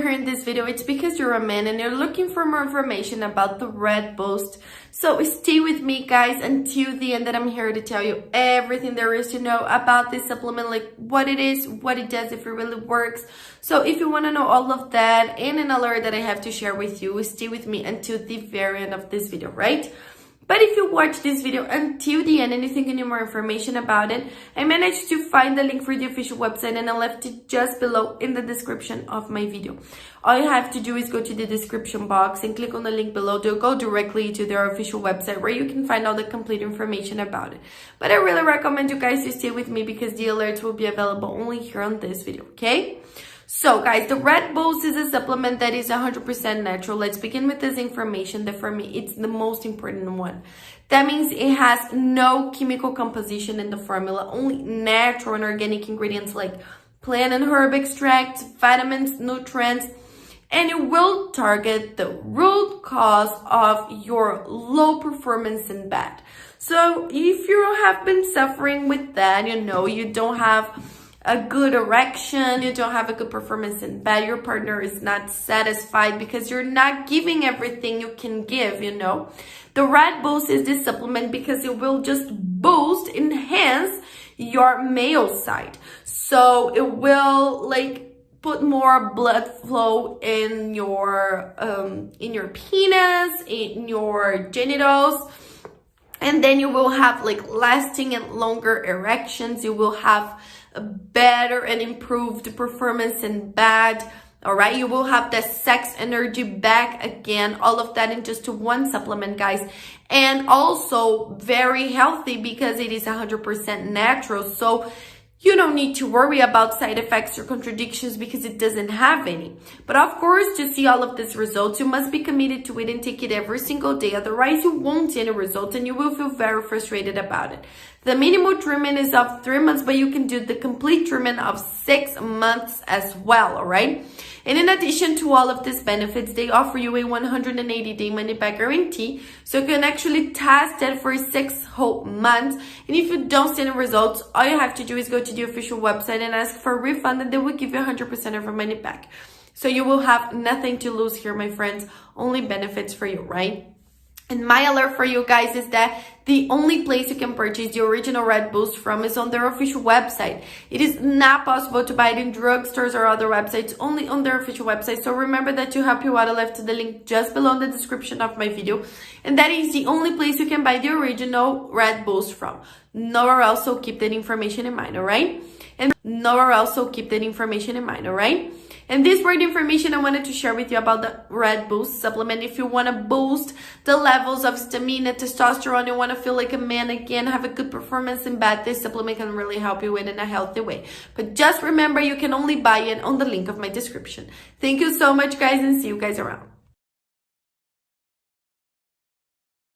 here in this video, it's because you're a man and you're looking for more information about the Red Boost. So stay with me, guys, until the end, that I'm here to tell you everything there is to know about this supplement, like what it is, what it does, if it really works. So if you want to know all of that and an alert that I have to share with you, stay with me until the very end of this video, right? But if you watch this video until the end and you think you need more information about it, I managed to find the link for the official website and I left it just below in the description of my video. All you have to do is go to the description box and click on the link below to go directly to their official website where you can find all the complete information about it. But I really recommend you guys to stay with me because the alerts will be available only here on this video, okay? So guys, the Red Boost is a supplement that is 100% natural. Let's begin with this information that for me, it's the most important one. That means it has no chemical composition in the formula, only natural and organic ingredients like plant and herb extracts, vitamins, nutrients, and it will target the root cause of your low performance in bed. So if you have been suffering with that, you don't have a good erection, you don't have a good performance in bed, your partner is not satisfied because you're not giving everything you can give, The Red Boost is this supplement because it will just boost, enhance your male side. So it will put more blood flow in your penis, in your genitals. And then you will have lasting and longer erections. You will have a better and improved performance in bed. All right, you will have the sex energy back again. All of that in just one supplement, guys. And also very healthy because it is 100% natural. So you don't need to worry about side effects or contradictions because it doesn't have any. But of course, to see all of these results, you must be committed to it and take it every single day. Otherwise, you won't see any results and you will feel very frustrated about it. The minimal treatment is of 3 months, but you can do the complete treatment of 6 months as well, all right? And in addition to all of these benefits, they offer you a 180-day money-back guarantee. So you can actually test it for 6 whole months. And if you don't see any results, all you have to do is go to the official website and ask for a refund, and they will give you 100% of your money back. So you will have nothing to lose here, my friends. Only benefits for you, right? And my alert for you guys is that the only place you can purchase the original Red Boost from is on their official website. It is not possible to buy it in drugstores or other websites, only on their official website. So remember that to help you out, I left the link just below in the description of my video. And that is the only place you can buy the original Red Boost from. Nowhere else, so keep that information in mind, all right? And nowhere else, so keep that information in mind, all right? And this were the information I wanted to share with you about the Red Boost supplement. If you want to boost the levels of stamina, testosterone, you want to feel like a man again, have a good performance in bed, this supplement can really help you in a healthy way. But just remember, you can only buy it on the link of my description. Thank you so much, guys, and see you guys around.